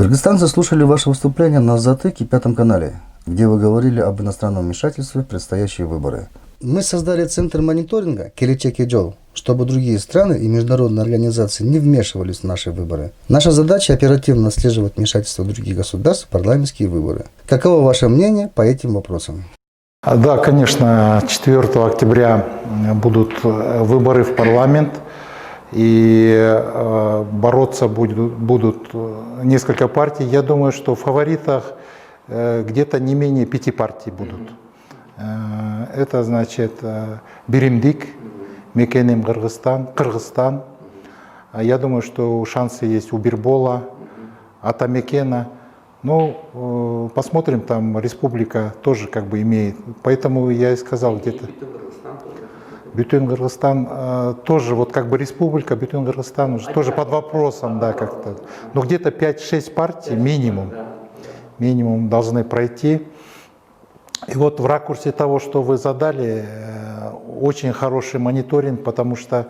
Кыргызстанцы слушали ваше выступление на Затыке Пятом канале, где вы говорили об иностранном вмешательстве в предстоящие выборы. Мы создали Центр мониторинга «Келечек-Эджол», чтобы другие страны и международные организации не вмешивались в наши выборы. Наша задача – оперативно отслеживать вмешательство других государств в парламентские выборы. Каково ваше мнение по этим вопросам? Да, конечно, 4 октября будут выборы в парламент, и бороться будут несколько партий. Я думаю, что в фаворитах где-то не менее 5 партий будут. Это значит Биримдик, Мекенем Кыргызстан. Я думаю, что шансы есть у Бирбола, Атамекена. Ну, посмотрим, там республика тоже как бы имеет. Поэтому я и сказал где-то. Бүтін Кыргызстан тоже, вот как бы республика, Бүтін Кыргызстан уже тоже под вопросом, да, как-то. Но где-то 5-6 партий минимум должны пройти. И вот в ракурсе того, что вы задали, очень хороший мониторинг, потому что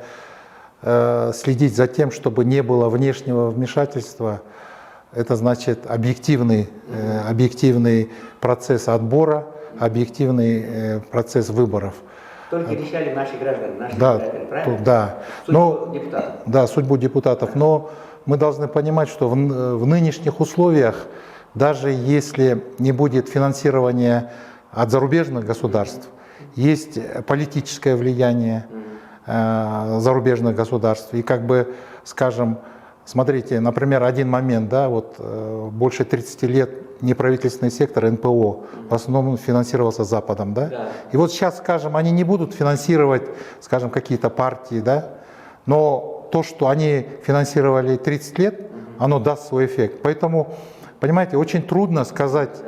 следить за тем, чтобы не было внешнего вмешательства, это значит объективный процесс отбора, объективный процесс выборов. Только решали наши граждане, избиратели, правильно? Да. Судьбу депутатов. Да, судьбу депутатов. Но мы должны понимать, что в нынешних условиях, даже если не будет финансирования от зарубежных государств, есть политическое влияние зарубежных государств. И как бы, скажем, смотрите, например, один момент, да, вот больше 30 лет неправительственный сектор НПО в основном финансировался Западом, да? Да. И вот сейчас, скажем, они не будут финансировать, скажем, какие-то партии, да, но то, что они финансировали 30 лет, оно даст свой эффект. Поэтому, понимаете, очень трудно сказать.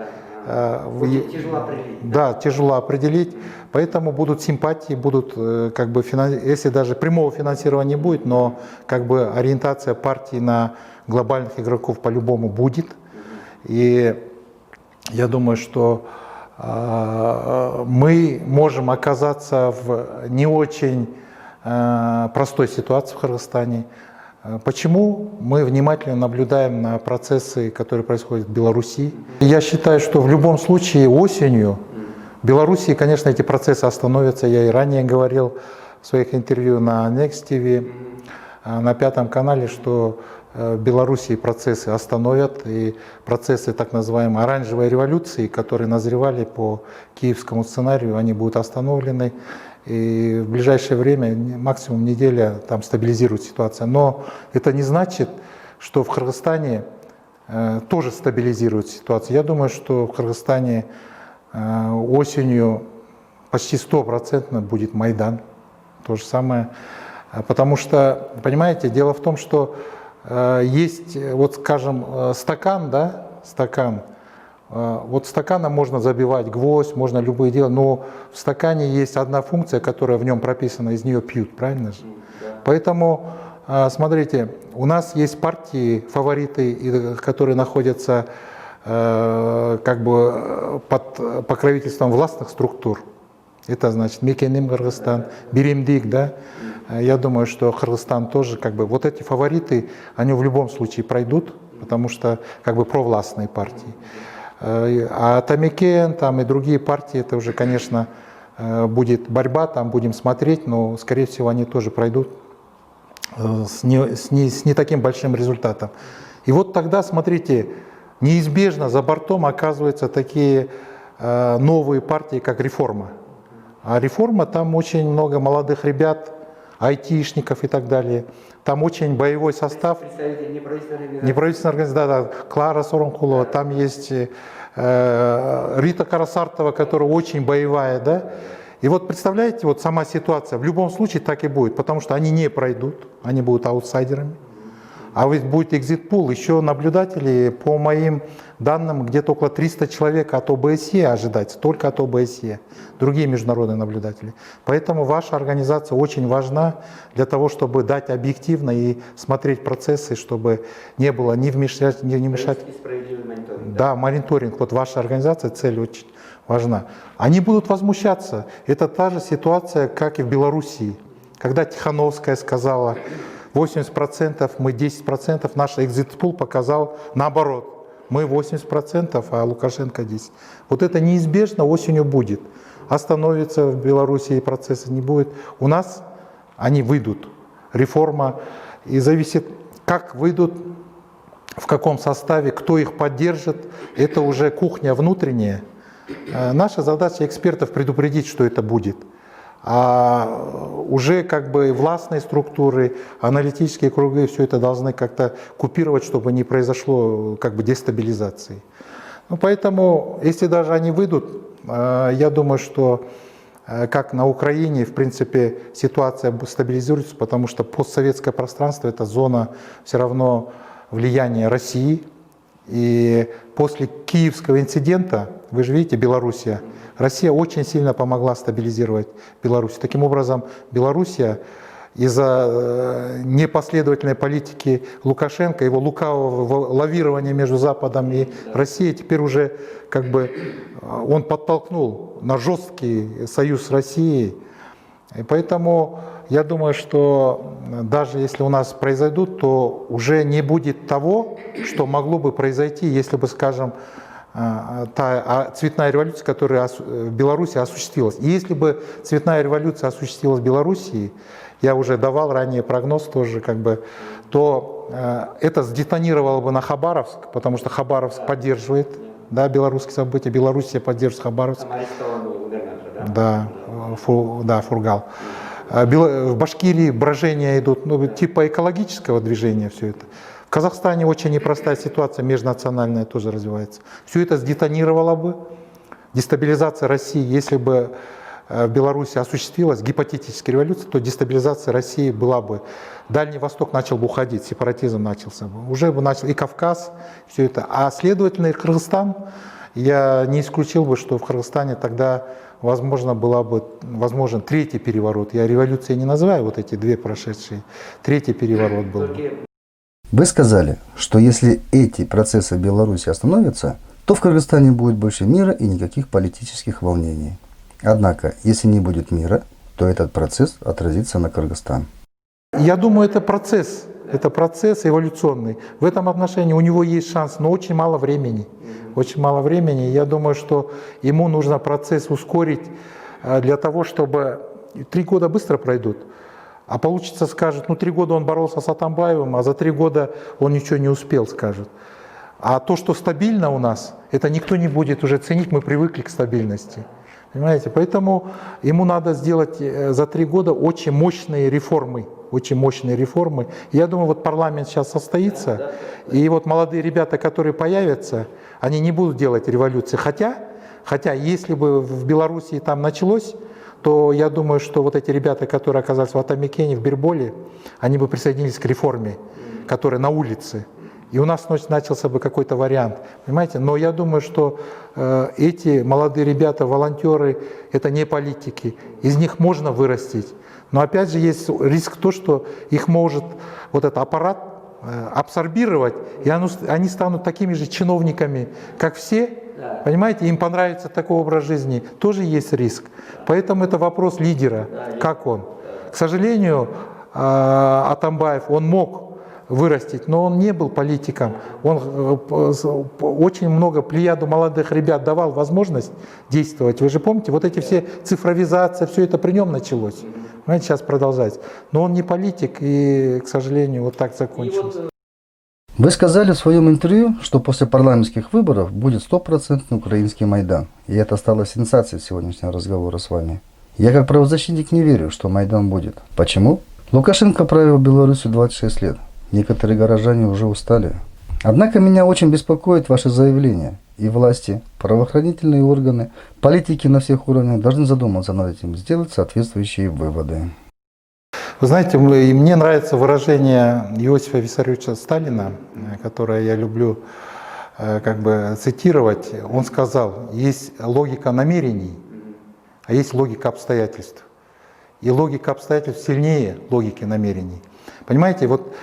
Тяжело определить. Да, тяжело определить. Поэтому будут симпатии, будут, как бы, если даже прямого финансирования не будет, но как бы ориентация партии на глобальных игроков по-любому будет. И я думаю, что мы можем оказаться в не очень простой ситуации в Кыргызстане. Почему? Мы внимательно наблюдаем на процессы, которые происходят в Беларуси. Я считаю, что в любом случае осенью в Беларуси, конечно, эти процессы остановятся. Я и ранее говорил в своих интервью на Next TV, на Пятом канале, что в Беларуси процессы остановят, и процессы так называемой оранжевой революции, которые назревали по киевскому сценарию, они будут остановлены. И в ближайшее время, максимум неделя, там стабилизирует ситуация. Но это не значит, что в Кыргызстане тоже стабилизирует ситуацию. Я думаю, что в Кыргызстане осенью почти 100% будет Майдан. То же самое. Потому что, понимаете, дело в том, что есть, вот скажем, стакан, да, стакан. Вот стаканом можно забивать гвоздь, можно любые дела, но в стакане есть одна функция, которая в нем прописана, из нее пьют, правильно же? Да. Поэтому, смотрите, у нас есть партии, фавориты, которые находятся как бы под покровительством властных структур. Это значит Мекенем Кыргызстан, Биримдик, да? Я думаю, что Кыргызстан тоже, как бы, вот эти фавориты, они в любом случае пройдут, потому что как бы провластные партии. А Атамекен там и другие партии, это уже, конечно, будет борьба, там будем смотреть, но, скорее всего, они тоже пройдут с не таким большим результатом. И вот тогда, смотрите, неизбежно за бортом оказываются такие новые партии, как Реформа. А Реформа, там очень много молодых ребят, айтишников и так далее. Там очень боевой состав. Неправительственная организация, да, Клара Сорункулова, там есть Рита Карасартова, которая очень боевая, да. И вот представляете, вот сама ситуация, в любом случае так и будет, потому что они не пройдут, они будут аутсайдерами. А ведь будет экзит-пул, еще наблюдатели, по моим данным, где-то около 300 человек от ОБСЕ ожидается, только от ОБСЕ, другие международные наблюдатели. Поэтому ваша организация очень важна для того, чтобы дать объективно и смотреть процессы, чтобы не было ни вмешательств, ни вмешательств. Да, мониторинг, вот ваша организация, цель очень важна. Они будут возмущаться. Это та же ситуация, как и в Белоруссии, когда Тихановская сказала: 80%, мы 10%, наш экзит-пул показал наоборот. Мы 80%, а Лукашенко 10%. Вот это неизбежно осенью будет. Остановится в Беларуси процессы не будет. У нас они выйдут. Реформа. И зависит, как выйдут, в каком составе, кто их поддержит. Это уже кухня внутренняя. Наша задача экспертов предупредить, что это будет. А уже как бы властные структуры, аналитические круги все это должны как-то купировать, чтобы не произошло как бы дестабилизации. Ну, поэтому, если даже они выйдут, я думаю, что как на Украине, в принципе, ситуация стабилизируется, потому что постсоветское пространство – это зона все равно влияния России. И после Киевского инцидента, вы же видите, Белоруссия, Россия очень сильно помогла стабилизировать Беларусь. Таким образом, Белоруссия из-за непоследовательной политики Лукашенко, его лукавого лавирования между Западом и Россией, теперь уже как бы он подтолкнул на жесткий союз с Россией. И поэтому я думаю, что даже если у нас произойдут, то уже не будет того, что могло бы произойти, если бы, скажем, та цветная революция, которая в Беларуси осуществилась. И если бы цветная революция осуществилась в Белоруссии, я уже давал ранее прогноз тоже, как бы, то это сдетонировало бы на Хабаровск, потому что Хабаровск поддерживает, да, белорусские события, Белоруссия поддерживает Хабаровск. Там арестован был губернатор, да? Да, Фургал. В Башкирии брожения идут, ну, типа экологического движения все это. В Казахстане очень непростая ситуация, межнациональная тоже развивается. Все это сдетонировало бы. Дестабилизация России, если бы в Беларуси осуществилась гипотетическая революция, то дестабилизация России была бы. Дальний Восток начал бы уходить, сепаратизм начался бы. Уже бы начал и Кавказ, все это. А следовательно, и Кыргызстан, я не исключил бы, что в Кыргызстане тогда возможно была бы возможен третий переворот. Я революцией не называю вот эти две прошедшие. Третий переворот был бы. Вы сказали, что если эти процессы в Беларуси остановятся, то в Кыргызстане будет больше мира и никаких политических волнений. Однако, если не будет мира, то этот процесс отразится на Кыргызстан. Я думаю, это процесс эволюционный. В этом отношении у него есть шанс, но очень мало времени. Очень мало времени. Я думаю, что ему нужно процесс ускорить для того, чтобы 3 года быстро пройдут. А получится, скажут, 3 года он боролся с Атамбаевым, а за 3 года он ничего не успел, скажут. А то, что стабильно у нас, это никто не будет уже ценить, мы привыкли к стабильности. Понимаете? Поэтому ему надо сделать за 3 года очень мощные реформы. Очень мощные реформы. Я думаю, вот парламент сейчас состоится, и вот молодые ребята, которые появятся, они не будут делать революции. Хотя если бы в Белоруссии там началось, то я думаю, что вот эти ребята, которые оказались в Атамекене, в Бирболе, они бы присоединились к реформе, которая на улице. И у нас начался бы какой-то вариант, понимаете? Но я думаю, что эти молодые ребята, волонтеры, это не политики, из них можно вырастить. Но опять же есть риск то, что их может вот этот аппарат абсорбировать, и они станут такими же чиновниками, как все. Понимаете, им понравится такой образ жизни, тоже есть риск. Поэтому это вопрос лидера, как он. К сожалению, Атамбаев, он мог вырастить, но он не был политиком. Он очень много плеяду молодых ребят давал возможность действовать. Вы же помните, вот эти все цифровизация, все это при нем началось. Понимаете, сейчас продолжается. Но он не политик, и, к сожалению, вот так закончилось. Вы сказали в своем интервью, что после парламентских выборов будет 100% украинский Майдан. И это стало сенсацией сегодняшнего разговора с вами. Я как правозащитник не верю, что Майдан будет. Почему? Лукашенко правил Беларусью 26 лет. Некоторые горожане уже устали. Однако меня очень беспокоит ваше заявление. И власти, правоохранительные органы, политики на всех уровнях должны задуматься над этим, сделать соответствующие выводы. Вы знаете, мне нравится выражение Иосифа Виссарионовича Сталина, которое я люблю как бы цитировать. Он сказал, есть логика намерений, а есть логика обстоятельств. И логика обстоятельств сильнее логики намерений. Понимаете, вот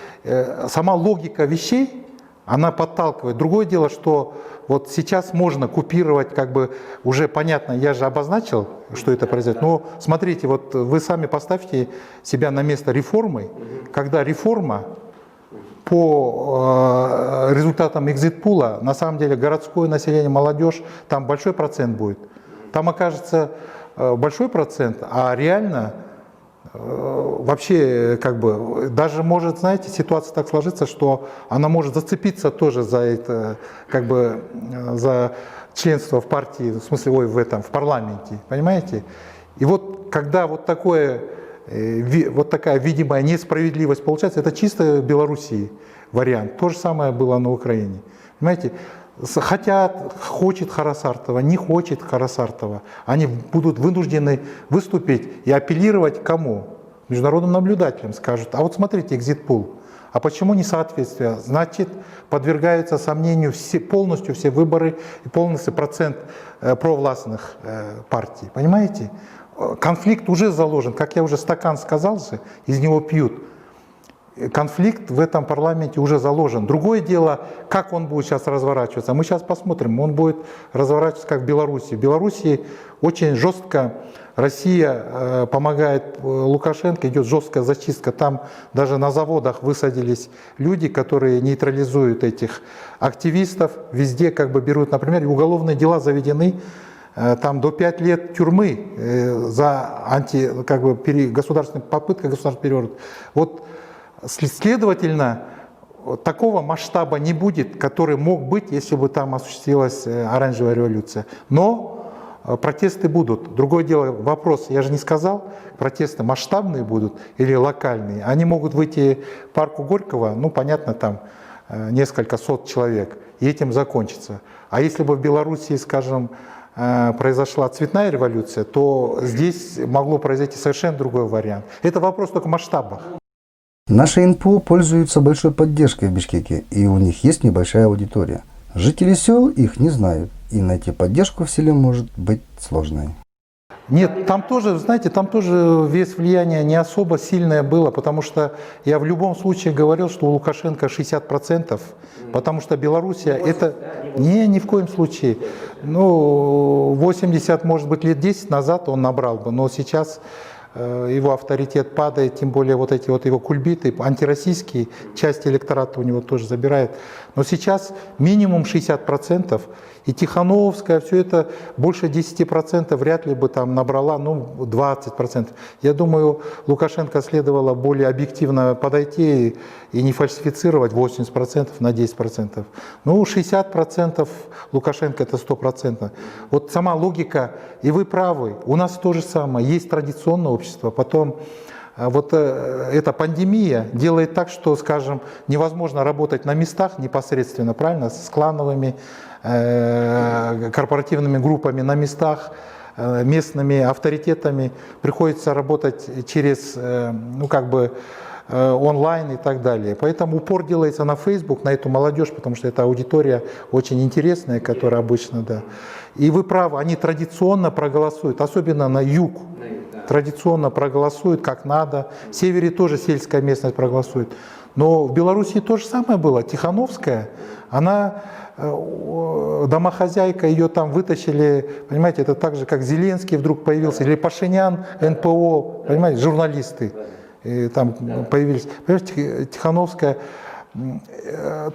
сама логика вещей, она подталкивает. Другое дело, что вот сейчас можно купировать, как бы уже понятно, я же обозначил, что это произойдет. Но смотрите, вот вы сами поставьте себя на место реформы, когда реформа по результатам экзит-пула, на самом деле городское население, молодежь, там большой процент будет. Там окажется большой процент, а реально вообще как бы даже может, знаете, ситуация так сложиться, что она может зацепиться тоже за это, как бы за членство в партии, в смысле, в парламенте, понимаете? И вот когда вот такая видимая несправедливость получается, это чисто Белоруссии вариант. То же самое было на Украине. Понимаете? Хочет Харасартова, не хочет Харасартова. Они будут вынуждены выступить и апеллировать к кому? Международным наблюдателям скажут, а вот смотрите, экзит-пул. А почему несоответствие? Значит, подвергаются сомнению полностью все выборы и полностью процент провластных партий. Понимаете? Конфликт уже заложен. Как я уже стакан сказал, из него пьют. Конфликт в этом парламенте уже заложен. Другое дело, как он будет сейчас разворачиваться. Мы сейчас посмотрим. Он будет разворачиваться как в Беларуси. В Беларуси очень жестко Россия помогает Лукашенко, идет жесткая зачистка. Там даже на заводах высадились люди, которые нейтрализуют этих активистов. Везде как бы берут, например, уголовные дела заведены. Там до 5 лет тюрьмы за государственную попытку государственного переворота. Вот, следовательно, такого масштаба не будет, который мог быть, если бы там осуществилась оранжевая революция. Но протесты будут. Другое дело, вопрос, я же не сказал, протесты масштабные будут или локальные. Они могут выйти в парку Горького, ну, понятно, там несколько сот человек, и этим закончится. А если бы в Белоруссии, скажем, произошла цветная революция, то здесь могло произойти совершенно другой вариант. Это вопрос только в масштабах. Наши НПО пользуются большой поддержкой в Бишкеке, и у них есть небольшая аудитория. Жители сел их не знают, и найти поддержку в селе может быть сложной. Нет, там тоже, знаете, там тоже вес влияния не особо сильное было, потому что я в любом случае говорил, что у Лукашенко 60%, потому что Белоруссия это... ни в коем случае. Ну, 80, может быть, лет 10 назад он набрал бы, но сейчас его авторитет падает, тем более вот эти вот его кульбиты, антироссийские, часть электората у него тоже забирает. Но сейчас минимум 60%, и Тихановская, все это больше 10% вряд ли бы там набрала, ну 20%. Я думаю, Лукашенко следовало более объективно подойти и не фальсифицировать 80% на 10%. Ну 60% Лукашенко это 100%. Вот сама логика, и вы правы, у нас то же самое, есть традиционное общество, потом вот эта пандемия делает так, что, скажем, невозможно работать на местах непосредственно, правильно, с клановыми, корпоративными группами на местах, местными авторитетами. Приходится работать через, ну, как бы, онлайн и так далее. Поэтому упор делается на Facebook, на эту молодежь, потому что это аудитория очень интересная, которая обычно, да. И вы правы, они традиционно проголосуют, особенно на юг. Традиционно проголосуют как надо. В севере тоже сельская местность проголосует. Но в Беларуси то же самое было. Тихановская, она домохозяйка, ее там вытащили, понимаете, это так же, как Зеленский вдруг появился, или Пашинян, НПО, понимаете, журналисты там появились. Понимаете, Тихановская,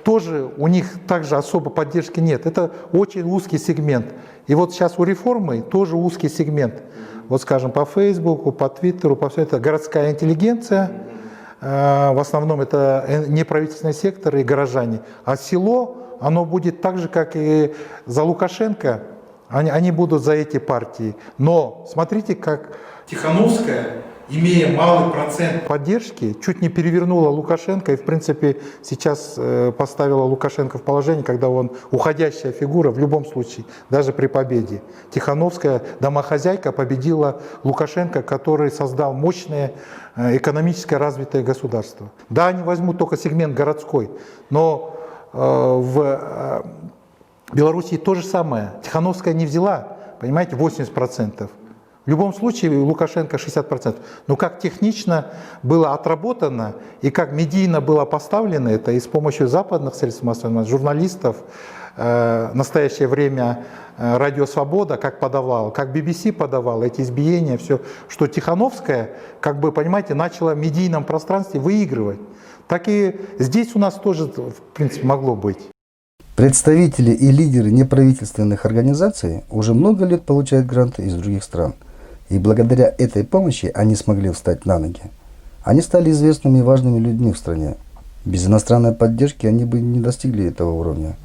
тоже у них также особо поддержки нет. Это очень узкий сегмент. И вот сейчас у реформы тоже узкий сегмент. Вот, скажем, по Фейсбуку, по Твиттеру, по все это городская интеллигенция, в основном это неправительственный сектор и горожане. А село, оно будет так же, как и за Лукашенко, они будут за эти партии. Но смотрите, как Тихановская, имея малый процент поддержки, чуть не перевернула Лукашенко и, в принципе, сейчас поставила Лукашенко в положение, когда он уходящая фигура в любом случае, даже при победе. Тихановская домохозяйка победила Лукашенко, который создал мощное экономически развитое государство. Да, они возьмут только сегмент городской, но в Белоруссии то же самое. Тихановская не взяла, понимаете, 80%. В любом случае Лукашенко 60%. Но как технично было отработано и как медийно было поставлено это и с помощью западных средств массовой информации, журналистов, в настоящее время Радио Свобода, как подавал, как BBC подавал эти избиения, все, что Тихановская, как бы, понимаете, начала в медийном пространстве выигрывать. Так и здесь у нас тоже, в принципе, могло быть. Представители и лидеры неправительственных организаций уже много лет получают гранты из других стран. И благодаря этой помощи они смогли встать на ноги. Они стали известными и важными людьми в стране. Без иностранной поддержки они бы не достигли этого уровня.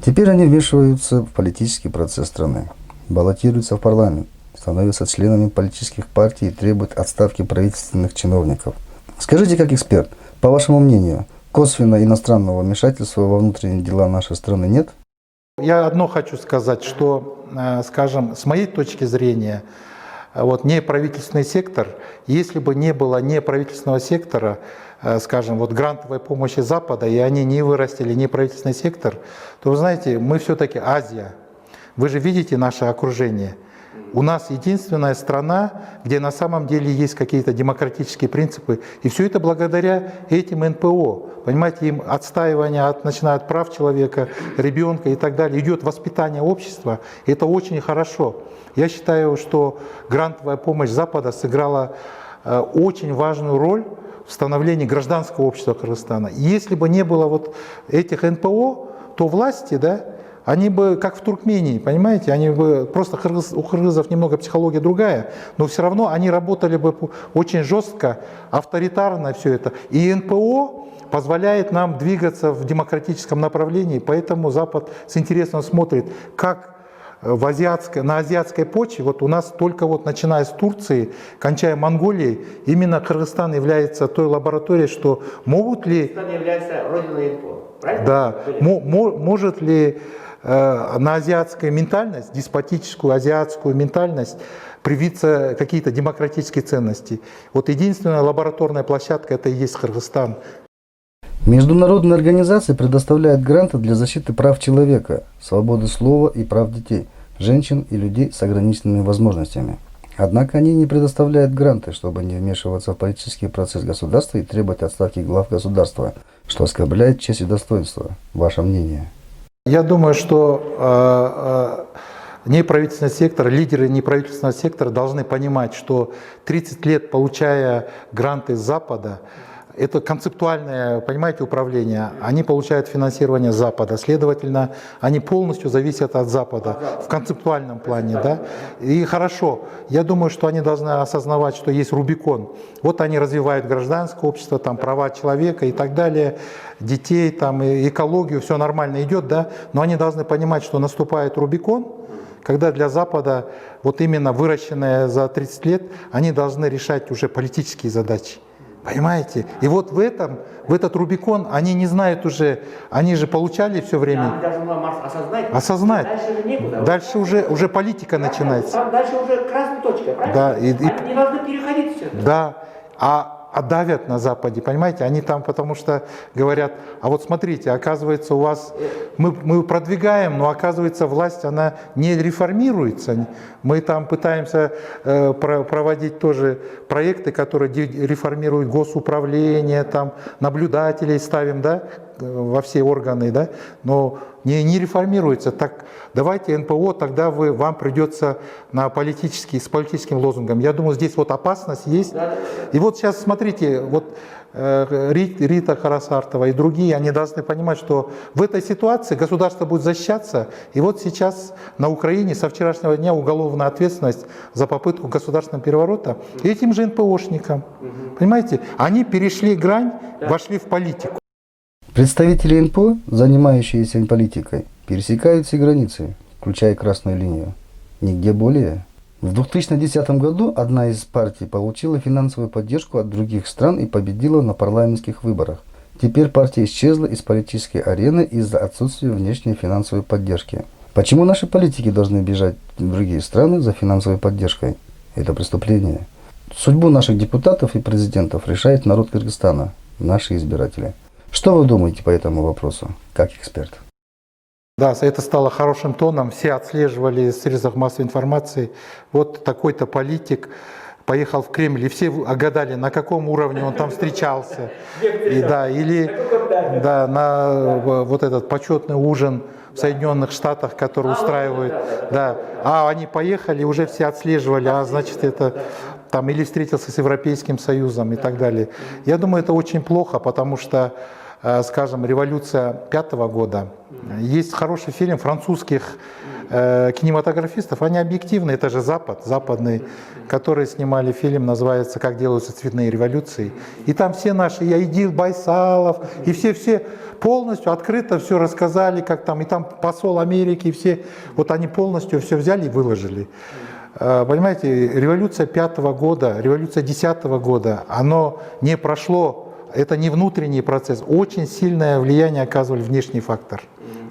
Теперь они вмешиваются в политический процесс страны, баллотируются в парламент, становятся членами политических партий и требуют отставки правительственных чиновников. Скажите, как эксперт, по вашему мнению, косвенно иностранного вмешательства во внутренние дела нашей страны нет? Я одно хочу сказать, что, скажем, с моей точки зрения, вот неправительственный сектор, если бы не было неправительственного сектора, скажем, вот грантовой помощи Запада, и они не вырастили неправительственный сектор, то вы знаете, мы все-таки Азия. Вы же видите наше окружение. У нас единственная страна, где на самом деле есть какие-то демократические принципы. И все это благодаря этим НПО. Понимаете, им отстаивание, начиная от прав человека, ребенка и так далее, идет воспитание общества. И это очень хорошо. Я считаю, что грантовая помощь Запада сыграла очень важную роль в становлении гражданского общества Кыргызстана. И если бы не было вот этих НПО, то власти, да, они бы, как в Туркмении, понимаете, они бы, просто у кыргызов немного психология другая, но все равно они работали бы очень жестко, авторитарно все это. И НПО позволяет нам двигаться в демократическом направлении, поэтому Запад с интересом смотрит, как на азиатской почве, вот у нас только вот начиная с Турции, кончая Монголией, именно Кыргызстан является той лабораторией, что могут ли... Кыргызстан является родиной НПО, правильно? Да, может ли на азиатскую ментальность, деспотическую азиатскую ментальность привиться какие-то демократические ценности. Вот единственная лабораторная площадка это и есть Кыргызстан. Международные организации предоставляют гранты для защиты прав человека, свободы слова и прав детей, женщин и людей с ограниченными возможностями. Однако они не предоставляют гранты, чтобы не вмешиваться в политический процесс государства и требовать отставки глав государства, что оскорбляет честь и достоинство. Ваше мнение? Я думаю, что неправительственный сектор, лидеры неправительственного сектора должны понимать, что 30 лет получая гранты с Запада, это концептуальное, понимаете, управление. Они получают финансирование Запада, следовательно, они полностью зависят от Запада в концептуальном плане, да. И хорошо, я думаю, что они должны осознавать, что есть Рубикон. Вот они развивают гражданское общество, там права человека и так далее, детей, там и экологию, все нормально идет, да. Но они должны понимать, что наступает Рубикон, когда для Запада, вот именно выращенные за 30 лет, они должны решать уже политические задачи. Понимаете? И вот в этот Рубикон они не знают уже, они же получали все время. Да, они должны осознать. Дальше же некуда. Дальше уже политика правильно? начинается. Там дальше уже красная точка, правильно? Да, Они не должны переходить все это. Да, а давят на Западе, понимаете? Они там потому что говорят, а вот смотрите, оказывается у вас, мы продвигаем, но оказывается власть, она не реформируется. Мы там пытаемся проводить тоже проекты, которые реформируют госуправление, там наблюдателей ставим, да, во все органы, да, но не реформируется. Так давайте НПО, тогда вам придется с политическим лозунгом. Я думаю, здесь вот опасность есть. И вот сейчас смотрите, вот Рита Харасартова и другие, они должны понимать, что в этой ситуации государство будет защищаться. И вот сейчас на Украине со вчерашнего дня уголовная ответственность за попытку государственного переворота этим же НПОшникам. Понимаете, они перешли грань, вошли в политику. Представители НПО, занимающиеся политикой, пересекают все границы, включая красную линию. Нигде более. В 2010 году одна из партий получила финансовую поддержку от других стран и победила на парламентских выборах. Теперь партия исчезла из политической арены из-за отсутствия внешней финансовой поддержки. Почему наши политики должны бежать в другие страны за финансовой поддержкой? Это преступление. Судьбу наших депутатов и президентов решает народ Кыргызстана, наши избиратели. Что вы думаете по этому вопросу, как эксперт? Да, это стало хорошим тоном. Все отслеживали в средствах массовой информации. Вот такой-то политик поехал в Кремль, и все гадали, на каком уровне он там встречался. И, да, или да, на вот этот почетный ужин в Соединенных Штатах, который устраивают. Да. А они поехали, уже все отслеживали, а значит это там или встретился с Европейским Союзом и так далее. Я думаю, это очень плохо, потому что, скажем, революция 5-го года, есть хороший фильм французских кинематографистов, они объективны, это же Запад, западный, которые снимали фильм, называется «Как делаются цветные революции». И там все наши, и Айдил Байсалов, и все полностью открыто все рассказали, как там, и там посол Америки, и все, вот они полностью все взяли и выложили. Понимаете, революция 5-го года, революция 10-го года, оно не прошло, это не внутренний процесс, очень сильное влияние оказывали внешний фактор.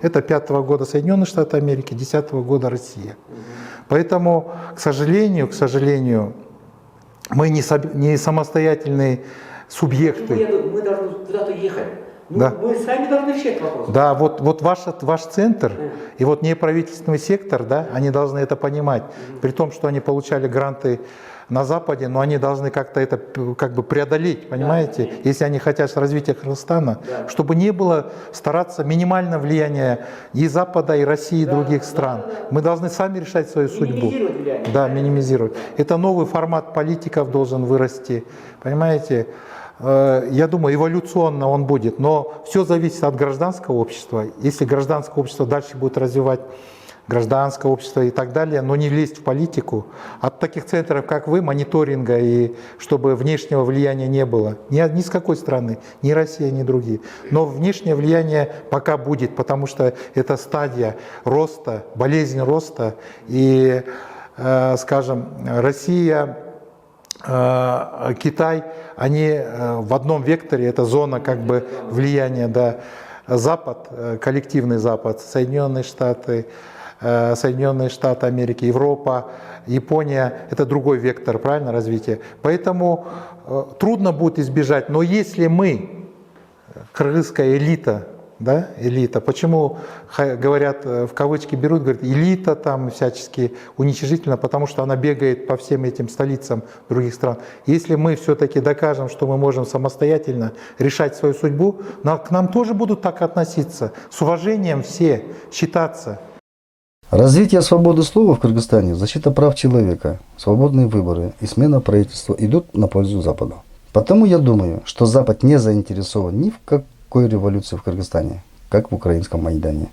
Это 5-го года Соединенные Штаты Америки, 10-го года Россия. Поэтому, к сожалению, мы не самостоятельные субъекты. Мы должны куда-то ехать. Да. Мы сами должны решать вопрос. Да, вот ваш центр и вот неправительственный сектор, да, они должны это понимать. При том, что они получали гранты на Западе, но они должны как-то это как бы преодолеть, понимаете, если они хотят развития Кыргызстана, чтобы не было стараться минимальное влияние и Запада, и России, и других стран. Мы должны сами решать свою судьбу. Минимизировать влияние. Да, минимизировать. Это новый формат политиков должен вырасти, понимаете. Я думаю, эволюционно он будет, но все зависит от гражданского общества. Если гражданское общество дальше будет развивать гражданское общество и так далее, но не лезть в политику, от таких центров, как вы, мониторинга, и чтобы внешнего влияния не было, ни с какой страны, ни Россия, ни другие. Но внешнее влияние пока будет, потому что это стадия роста, болезнь роста, и, скажем, Россия, Китай, они в одном векторе, это зона как бы влияния, да. Запад, коллективный Запад, Соединенные Штаты Америки, Европа, Япония, это другой вектор, правильно, развития. Поэтому трудно будет избежать, но если мы, кыргызская элита, да, элита, почему говорят, в кавычки берут, говорят, элита там всячески уничижительно, потому что она бегает по всем этим столицам других стран. Если мы все-таки докажем, что мы можем самостоятельно решать свою судьбу, к нам тоже будут так относиться, с уважением все, считаться. Развитие свободы слова в Кыргызстане, защита прав человека, свободные выборы и смена правительства идут на пользу Западу. Потому я думаю, что Запад не заинтересован ни в какой революции в Кыргызстане, как в украинском Майдане.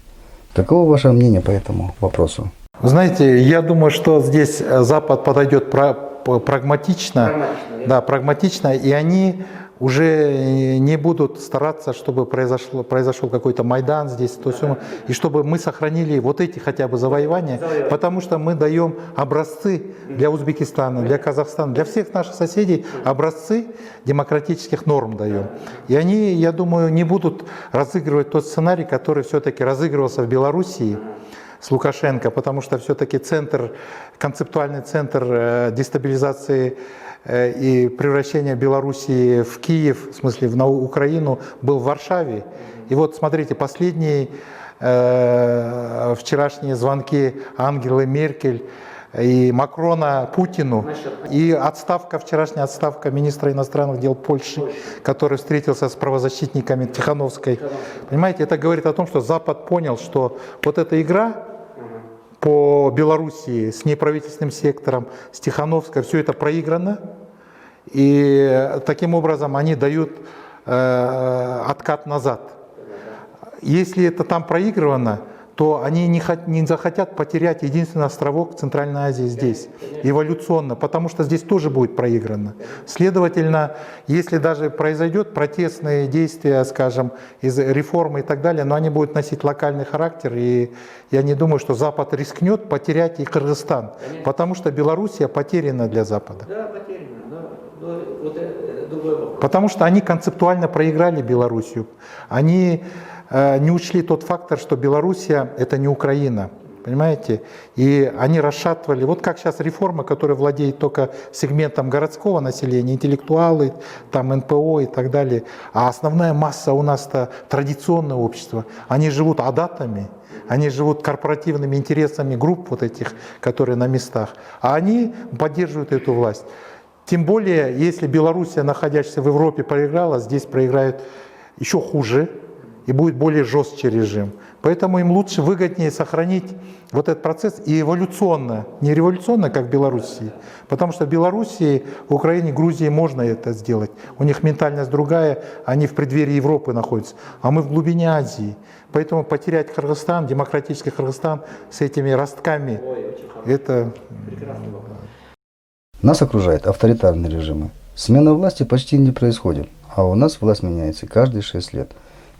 Каково ваше мнение по этому вопросу? Знаете, я думаю, что здесь Запад подойдет прагматично, да, прагматично, и они уже не будут стараться, чтобы произошел какой-то Майдан здесь, то все, и чтобы мы сохранили вот эти хотя бы завоевания, потому что мы даем образцы для Узбекистана, для Казахстана, для всех наших соседей образцы демократических норм даем. И они, я думаю, не будут разыгрывать тот сценарий, который все-таки разыгрывался в Белоруссии с Лукашенко, потому что все-таки концептуальный центр дестабилизации и превращения Белоруссии в Киев, в смысле на Украину, был в Варшаве. И вот смотрите, последние вчерашние звонки Ангелы Меркель и Макрона Путину, и вчерашняя отставка министра иностранных дел Польши, который встретился с правозащитниками Тихановской. Понимаете, это говорит о том, что Запад понял, что вот эта игра по Белоруссии с неправительственным сектором, с Тихановской, все это проиграно, и таким образом они дают откат назад. Если это там проигрывано, то они не захотят потерять единственный островок Центральной Азии здесь, эволюционно, потому что здесь тоже будет проиграно. Следовательно, если даже произойдет протестные действия, скажем, из реформы и так далее, но они будут носить локальный характер, и я не думаю, что Запад рискнет потерять и Кыргызстан, потому что Белоруссия потеряна для Запада. Да, потеряно, но вот это другой вопрос. Потому что они концептуально проиграли Белоруссию. Они не учли тот фактор, что Белоруссия – это не Украина, понимаете? И они расшатывали, вот как сейчас реформа, которая владеет только сегментом городского населения, интеллектуалы, там НПО и так далее, а основная масса у нас-то традиционное общество, они живут адатами, они живут корпоративными интересами групп вот этих, которые на местах, а они поддерживают эту власть. Тем более, если Белоруссия, находящаяся в Европе, проиграла, здесь проиграют еще хуже. и будет более жесткий режим. Поэтому им лучше, выгоднее сохранить вот этот процесс и эволюционно, не революционно, как в Белоруссии, потому что в Белоруссии, в Украине, Грузии можно это сделать. У них ментальность другая, они в преддверии Европы находятся, а мы в глубине Азии. Поэтому потерять Кыргызстан, демократический Кыргызстан с этими ростками, это... Нас окружают авторитарные режимы. Смена власти почти не происходит, а у нас власть меняется каждые 6 лет.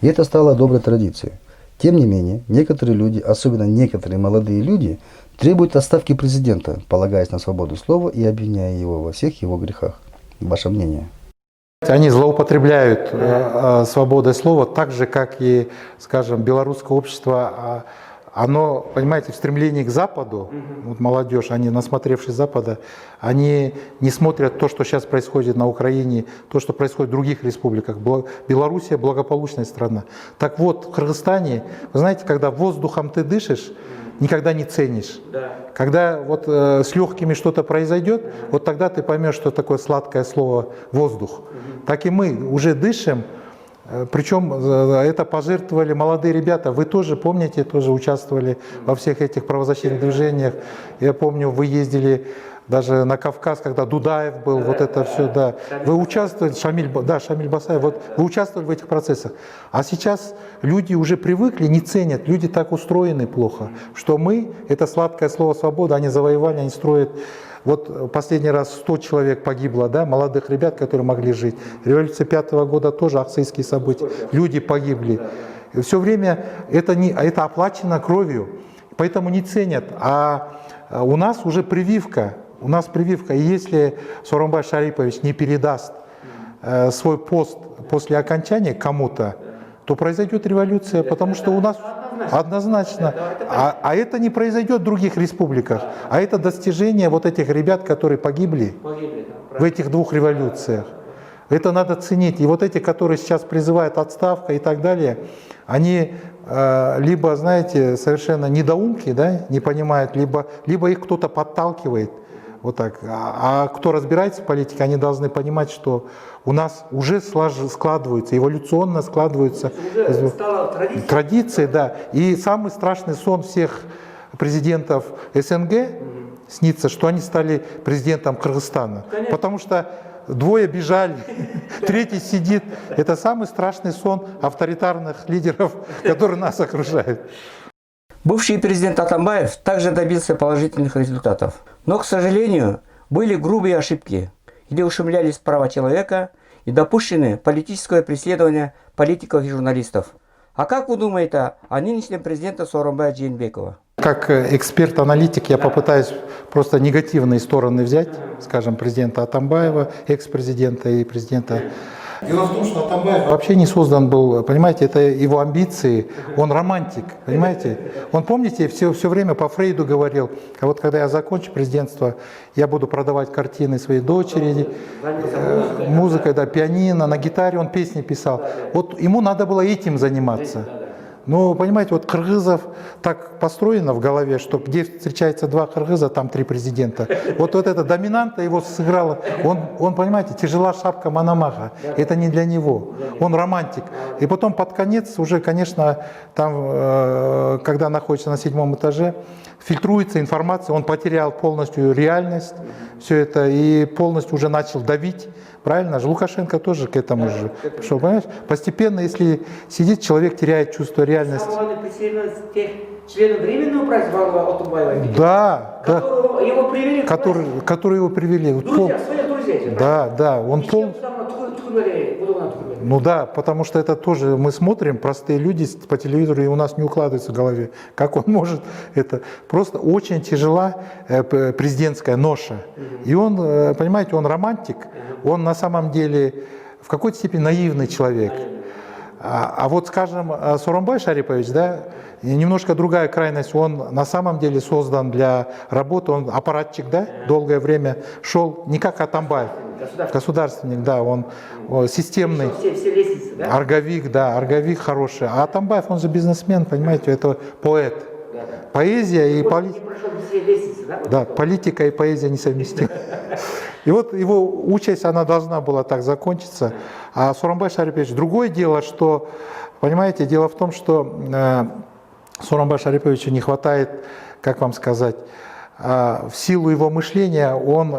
И это стало доброй традицией. Тем не менее, некоторые люди, особенно некоторые молодые люди, требуют отставки президента, полагаясь на свободу слова и обвиняя его во всех его грехах. Ваше мнение? Они злоупотребляют свободой слова так же, как и, скажем, белорусское общество. Оно, понимаете, в стремлении к Западу, вот молодежь, они, насмотревшись Запада, они не смотрят то, что сейчас происходит на Украине, то, что происходит в других республиках. Белоруссия благополучная страна. Так вот, в Кыргызстане, вы знаете, когда воздухом ты дышишь, никогда не ценишь. Когда вот с легкими что-то произойдет, вот тогда ты поймешь, что такое сладкое слово «воздух». Так и мы уже дышим. Причем это пожертвовали молодые ребята. Вы тоже, помните, тоже участвовали во всех этих правозащитных движениях. Я помню, вы ездили даже на Кавказ, когда Дудаев был, вот это все, да. Вы участвовали, Шамиль Басаев, вот вы участвовали в этих процессах. А сейчас люди уже привыкли, не ценят, люди так устроены плохо, что мы, это сладкое слово «свобода», они завоевали, они строят. Вот последний раз 100 человек погибло, да, молодых ребят, которые могли жить. Революция 5-го года тоже, аксайские события. Люди погибли. Все время это оплачено кровью, поэтому не ценят. А у нас уже прививка. У нас прививка. И если Сооронбай Шарипович не передаст свой пост после окончания кому-то, то произойдет революция, потому что у нас однозначно. А это не произойдет в других республиках. А это достижение вот этих ребят, которые погибли в этих 2 революциях. Это надо ценить. И вот эти, которые сейчас призывают отставка и так далее, они либо, знаете, совершенно недоумки, да, не понимают, либо их кто-то подталкивает. Вот так. А кто разбирается в политике, они должны понимать, что у нас уже складываются, эволюционно складываются традиции, да. И самый страшный сон всех президентов СНГ снится, что они стали президентом Кыргызстана. Конечно. Потому что 2 бежали, 3-й сидит. Это самый страшный сон авторитарных лидеров, которые нас окружают. Бывший президент Атамбаев также добился положительных результатов. Но, к сожалению, были грубые ошибки, где ущемлялись права человека и допущены политическое преследование политиков и журналистов. А как вы думаете о нынешнем президенте Сооронбая Жээнбекова? Как эксперт-аналитик я попытаюсь просто негативные стороны взять, скажем, президента Атамбаева, экс-президента и президента. Дело в том, что Атамбаев вообще не создан был, понимаете, это его амбиции, он романтик, понимаете. Он, помните, все время по Фрейду говорил, а вот когда я закончу президентство, я буду продавать картины своей дочери, музыкой, да, пианино, на гитаре он песни писал. Вот ему надо было этим заниматься. Ну, понимаете, вот кыргызов так построено в голове, что где встречается 2 кыргыза, там 3 президента. Вот эта доминанта его сыграла. Он, понимаете, тяжела шапка Мономаха. Это не для него. Он романтик. И потом под конец уже, конечно, там, когда находится на 7-м этаже, фильтруется информация, он потерял полностью реальность, все это, и полностью уже начал давить. Правильно же? Лукашенко тоже к этому же пришел. Понимаешь? Постепенно, если сидит, человек теряет чувство реальности. Самое тех членов Временного правительства Атамбаева, да, его привели, которые его привели. Друзья, свои друзья. Да, он полностью. Ну да, потому что это тоже мы смотрим, простые люди по телевизору, и у нас не укладывается в голове, как он может это. Просто очень тяжела президентская ноша. И он, понимаете, он романтик, он на самом деле в какой-то степени наивный человек. А вот, скажем, Сооронбай Шарипович, да, немножко другая крайность, он на самом деле создан для работы, он аппаратчик, да, долгое время шел не как Атамбаев, государственник, да, он системный, все лестницы, да? орговик, да, орговик хороший, а Атамбаев, он же бизнесмен, понимаете, это поэт. Поэзия и Вот политика. не прошел все лестницы, да? Вот Да, такое. политика и поэзия несовместимы. И вот его участь, она должна была так закончиться. А Сооронбай Шарипович, другое дело, что, понимаете, дело в том, что Сооронбай Шариповичу не хватает, как вам сказать, в силу его мышления он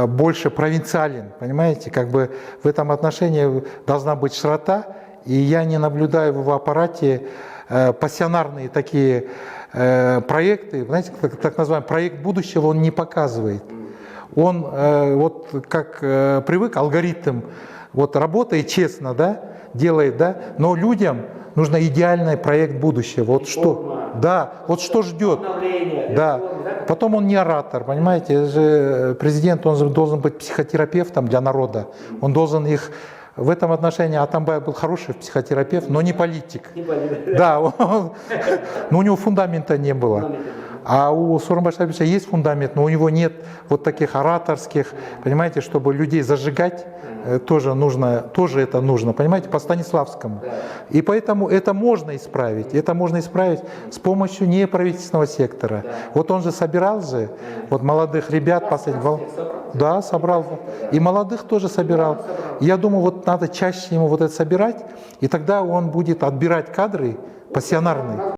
больше провинциален, понимаете, как бы в этом отношении должна быть широта, и я не наблюдаю в его аппарате пассионарные такие проекты, знаете, так называемый проект будущего он не показывает. Он вот как привык, алгоритм, вот работает честно, да, делает, да, но людям нужно идеальный проект будущего. Вот что, да, вот что ждет. Обновление, Да. реформы, да? Потом он не оратор, понимаете, это же президент, он же должен быть психотерапевтом для народа. Он должен их в этом отношении Атамбаев был хороший психотерапевт, но не политик. Не болит. Да, но у него фундамента не было. А у Сооронбая Шариповича есть фундамент, но у него нет вот таких ораторских, понимаете, чтобы людей зажигать, тоже это нужно, понимаете, по Станиславскому. И поэтому это можно исправить с помощью неправительственного сектора. Вот он же собирал же, вот молодых ребят, да, собрал, и молодых тоже собирал. И я думаю, вот надо чаще ему вот это собирать, и тогда он будет отбирать кадры пассионарные.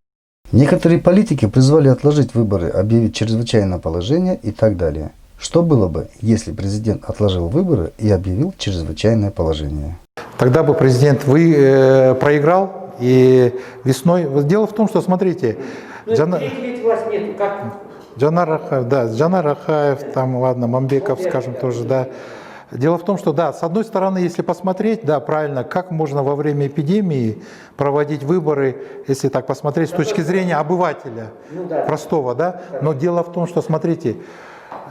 Некоторые политики призвали отложить выборы, объявить чрезвычайное положение и так далее. Что было бы, если президент отложил выборы и объявил чрезвычайное положение? Тогда бы президент проиграл, и весной... Дело в том, что, смотрите, Ну, третий ведь власть нету, как? Джанар Ахаев, да, Джанар Ахаев, там, ладно, Мамбеков, скажем, тоже, да. Дело в том, что, да, с одной стороны, если посмотреть, да, правильно, как можно во время эпидемии проводить выборы, если так посмотреть, с точки зрения обывателя, простого, да. Но дело в том, что, смотрите,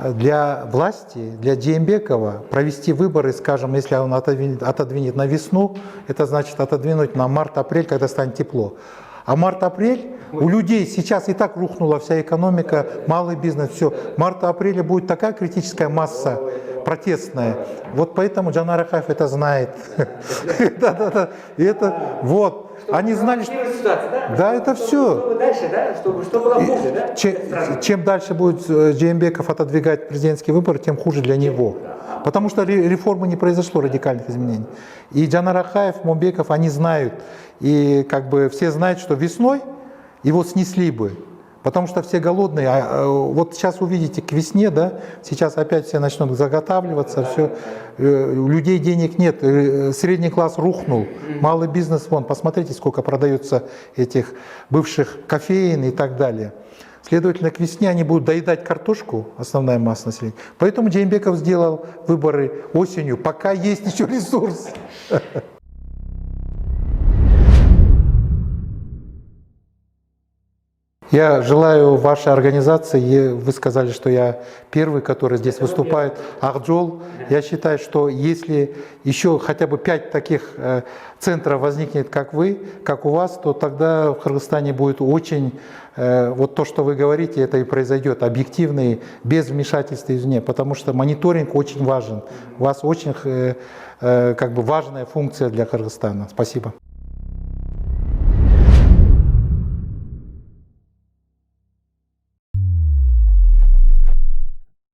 для власти, для Джеймбекова провести выборы, скажем, если он отодвинет на весну, это значит отодвинуть на март-апрель, когда станет тепло. А март-апрель у людей сейчас и так рухнула вся экономика, малый бизнес, все. Марта-апреля будет такая критическая масса протестная. Вот поэтому Джанар Ахаев это знает. Да-да-да. И это вот. Они знали, что... Да, это все. Чтобы дальше, да? Чтобы было хуже, да? Чем дальше будет Джеймбеков отодвигать президентские выборы, тем хуже для него. Потому что реформы не произошло, радикальных изменений. И Джанар Ахаев, Мамбеков, они знают. И как бы все знают, что весной его снесли бы. Потому что все голодные. Вот сейчас увидите к весне, да, сейчас опять все начнут заготавливаться, все. У людей денег нет, средний класс рухнул, малый бизнес, вон, посмотрите, сколько продается этих бывших кофеин и так далее. Следовательно, к весне они будут доедать картошку, основная масса населения. Поэтому Джеймбеков сделал выборы осенью, пока есть еще ресурс. Я желаю вашей организации, вы сказали, что я первый, который здесь выступает, Ахджол. Я считаю, что если еще хотя бы 5 таких центров возникнет, как вы, как у вас, то тогда в Кыргызстане будет очень, вот то, что вы говорите, это и произойдет, объективный, без вмешательства извне, потому что мониторинг очень важен. У вас очень как бы важная функция для Кыргызстана. Спасибо.